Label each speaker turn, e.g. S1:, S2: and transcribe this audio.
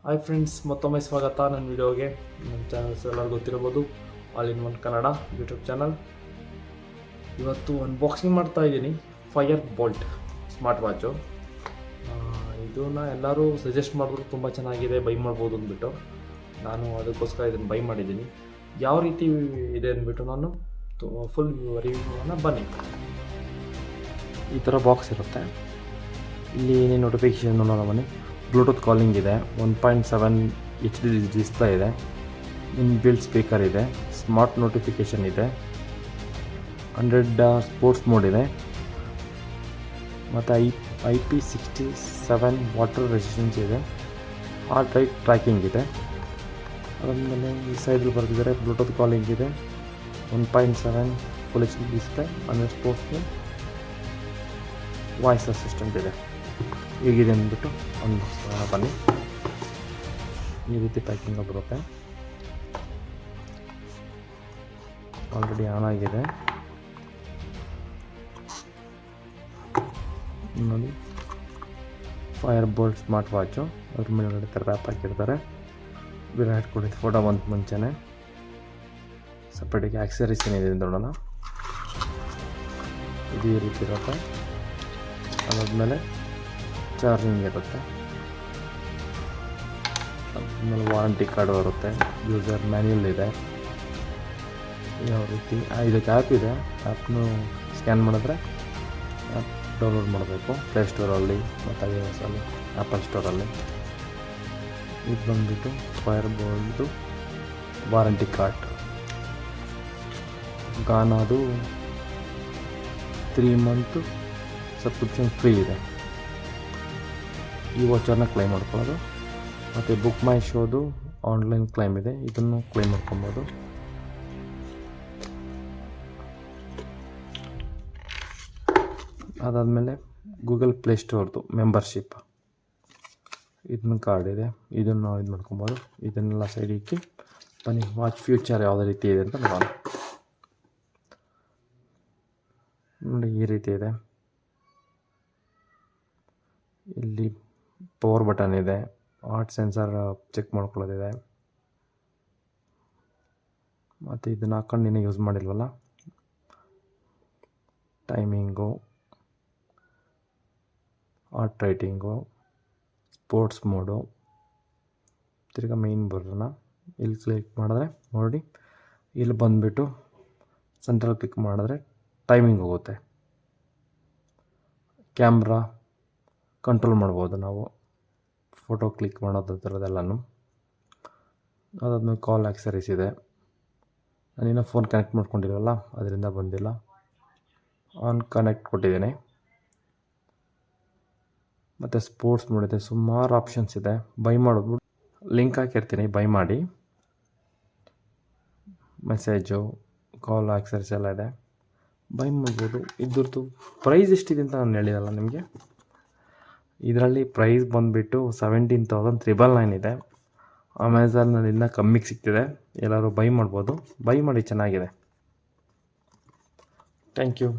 S1: Hi friends, ಮತ್ತೊಮ್ಮೆ ಸ್ವಾಗತ ನನ್ನ ವಿಡಿಯೋಗೆ. ನನ್ನ ಚಾನಲ್ಸ್ ಎಲ್ಲರಿಗೂ ಗೊತ್ತಿರ್ಬೋದು, ಆಲ್-ಇನ್-ಒನ್ ಕನ್ನಡ ಯೂಟ್ಯೂಬ್ ಚಾನಲ್. ಇವತ್ತು ಅನ್ಬಾಕ್ಸಿಂಗ್ ಮಾಡ್ತಾ ಇದ್ದೀನಿ ಫೈರ್-ಬೋಲ್ಟ್ ಸ್ಮಾರ್ಟ್ ವಾಚು. ಇದನ್ನು ಎಲ್ಲರೂ ಸಜೆಸ್ಟ್ ಮಾಡಿದ್ರು ತುಂಬ ಚೆನ್ನಾಗಿದೆ, ಬೈ ಮಾಡ್ಬೋದು ಅಂದ್ಬಿಟ್ಟು ನಾನು ಅದಕ್ಕೋಸ್ಕರ ಇದನ್ನು ಬೈ ಮಾಡಿದ್ದೀನಿ. ಯಾವ ರೀತಿ ಇದೆ ಅಂದ್ಬಿಟ್ಟು ನಾನು ಫುಲ್ ರಿವ್ಯೂವನ್ನು ಬನ್ನಿ. ಈ ಥರ ಬಾಕ್ಸ್ ಇರುತ್ತೆ. ಇಲ್ಲಿ ಏನೇನು ನೋಟಿಫಿಕೇಷನ್ ನೋಡೋಣ ಬನ್ನಿ. ಬ್ಲೂಟೂತ್ ಕಾಲಿಂಗ್ ಇದೆ, 1.7 HD ಡಿಸ್ಪ್ಲೇ ಇದೆ, ಇನ್ಬಿಲ್ಟ್ ಸ್ಪೀಕರ್ ಇದೆ, ಸ್ಮಾರ್ಟ್ ನೋಟಿಫಿಕೇಷನ್ ಇದೆ, 100 ಸ್ಪೋರ್ಟ್ಸ್ ಮೋಡ್ ಇದೆ, ಮತ್ತು IP67 ವಾಟರ್ ರೆಸಿಸ್ಟೆನ್ಸ್ ಇದೆ, ಹಾರ್ಟ್ ರೇಟ್ ಟ್ರ್ಯಾಕಿಂಗ್ ಇದೆ. ಅದಾದಮೇಲೆ ಈ ಸೈಡಲ್ಲಿ ಬರೆದಿದ್ದಾರೆ ಬ್ಲೂಟೂತ್ ಕಾಲಿಂಗ್ ಇದೆ, 1.7 full HD display, 100 sports mode, voice assistant ಇದೆ. ಹೇಗಿದೆ ಅಂದ್ಬಿಟ್ಟು ಒಂದು ಬನ್ನಿ. ಈ ರೀತಿ ಪ್ಯಾಕಿಂಗ್ ಬರುತ್ತೆ. ಆಲ್ರೆಡಿ ಆನ್ ಆಗಿದೆ ನೋಡಿ. ಫೈರ್-ಬೋಲ್ಟ್ ಸ್ಮಾರ್ಟ್ ವಾಚು, ಅದ್ರ ಮೇಲ್ಗಡೆ ಥರ ರ್ಯಾಪ್ ಹಾಕಿರ್ತಾರೆ. ವಿರಾಟ್ ಕೊಹ್ಲಿ ಫೋಟೋ ಬಂತು ಮುಂಚೆನೇ. ಸಪ್ರೇಟಿಗೆ ಆಕ್ಸರೀಸ್ ಏನಿದೆ ನೋಡೋಣ. ಇದು ಈ ರೀತಿ ಇರುತ್ತೆ. ಅದಾದಮೇಲೆ ಚಾರ್ಜಿಂಗ್ ಇರುತ್ತೆ. ಆಮೇಲೆ ವಾರಂಟಿ ಕಾರ್ಡ್ ಬರುತ್ತೆ, ಯೂಸರ್ ಮ್ಯಾನ್ಯಲ್ ಇದೆ. ಯಾವ ರೀತಿ ಇದಕ್ಕೆ ಆ್ಯಪ್ ಇದೆ. ಆ್ಯಪ್ನು ಸ್ಕ್ಯಾನ್ ಮಾಡಿದ್ರೆ ಆ್ಯಪ್ ಡೌನ್ಲೋಡ್ ಮಾಡಬೇಕು ಪ್ಲೇಸ್ಟೋರಲ್ಲಿ ಮತ್ತು iOS-ಅಲ್ಲಿ, ಆ್ಯಪಲ್ ಸ್ಟೋರಲ್ಲಿ. ಇದು ಬಂದುಬಿಟ್ಟು ಫೈರ್-ಬೋಲ್ಟ್ದು ವಾರಂಟಿ ಕಾರ್ಡ್. ಗಾನಾದು 3 ಮಂತ್ ಸಬ್ಸ್ಕ್ರಿಪ್ಷನ್ ಫ್ರೀ ಇದೆ. ಈ ವಾಚರ್ನ ಕ್ಲೈಮ್ ಮಾಡ್ಕೊಳ್ಳೋದು. ಮತ್ತು ಬುಕ್ ಮೈ ಶೋದು ಆನ್ಲೈನ್ ಕ್ಲೈಮ್ ಇದೆ, ಇದನ್ನು ಕ್ಲೈಮ್ ಮಾಡ್ಕೊಬೋದು. ಅದಾದಮೇಲೆ ಗೂಗಲ್ ಪ್ಲೇಸ್ಟೋರ್ದು ಮೆಂಬರ್ಶಿಪ್, ಇದನ್ನ ಕಾರ್ಡ್ ಇದೆ, ಇದನ್ನು ಇದು ಮಾಡ್ಕೊಬೋದು. ಇದನ್ನೆಲ್ಲ ಸೈಡ್ ಇಕ್ಕಿ ಬನ್ನಿ ವಾಚ್ ಫ್ಯೂಚರ್ ಯಾವುದೇ ರೀತಿ ಇದೆ ಅಂತ ನೋಡೋಣ. ನೋಡಿ, ಈ ರೀತಿ ಇದೆ. ಇಲ್ಲಿ ಪವರ್ ಬಟನ್ ಇದೆ, ಹಾರ್ಟ್ ಸೆನ್ಸರ್ ಚೆಕ್ ಮಾಡ್ಕೊಳ್ಳೋದಿದೆ. ಮತ್ತು ಇದನ್ನು ಹಾಕೊಂಡು ಇನ್ನೂ ಯೂಸ್ ಮಾಡಿಲ್ವಲ್ಲ. Timing, heart rating, sports mode, ತಿರ್ಗಾ ಮೇಯ್ನ್ ಬರೋಣ. ಇಲ್ಲಿ ಕ್ಲಿಕ್ ಮಾಡಿದ್ರೆ ನೋಡಿ, ಇಲ್ಲಿ ಬಂದುಬಿಟ್ಟು ಸೆಂಟ್ರಲ್ ಕ್ಲಿಕ್ ಮಾಡಿದ್ರೆ ಟೈಮಿಂಗ್ ಹೋಗುತ್ತೆ. ಕ್ಯಾಮ್ರಾ ಕಂಟ್ರೋಲ್ ಮಾಡ್ಬೋದು ನಾವು, ಫೋಟೋ ಕ್ಲಿಕ್ ಮಾಡೋದು ಥರದ್ದೆಲ್ಲನೂ. ಅದಾದ್ಮೇಲೆ ಕಾಲ್ ಆಕ್ಸರೀಸ್ ಇದೆ. ನಾನಿನ್ನೂ ಫೋನ್ ಕನೆಕ್ಟ್ ಮಾಡ್ಕೊಂಡಿರಲ್ಲ, ಅದರಿಂದ ಬಂದಿಲ್ಲ. ಆನ್ ಕನೆಕ್ಟ್ ಕೊಟ್ಟಿದ್ದೀನಿ. ಮತ್ತು ಸ್ಪೋರ್ಟ್ಸ್ ಮೋಡ್ ಇದೆ. ಸುಮಾರು ಆಪ್ಷನ್ಸ್ ಇದೆ. ಬೈ ಮಾಡೋದು ಲಿಂಕ್ ಹಾಕಿರ್ತೀನಿ, ಬೈ ಮಾಡಿ. ಮೆಸೇಜು, ಕಾಲ್ ಆಕ್ಸರೀಸ್ ಎಲ್ಲ ಇದೆ, ಬೈ ಮಾಡ್ಬೋದು. ಇದ್ರದ್ದು ಪ್ರೈಸ್ ಎಷ್ಟಿದೆ ಅಂತ ನಾನು ಹೇಳಿರಲ್ಲ ನಿಮಗೆ. ಇದರಲ್ಲಿ ಪ್ರೈಸ್ ಬಂದುಬಿಟ್ಟು 17,999 ಇದೆ. ಅಮೆಝಾನಲ್ಲಿ ಇನ್ನೂ ಕಮ್ಮಿಗೆ ಸಿಗ್ತಿದೆ. ಎಲ್ಲರೂ ಬೈ ಮಾಡ್ಬೋದು. ಬೈ ಮಾಡಿ, ಚೆನ್ನಾಗಿದೆ. Thank you.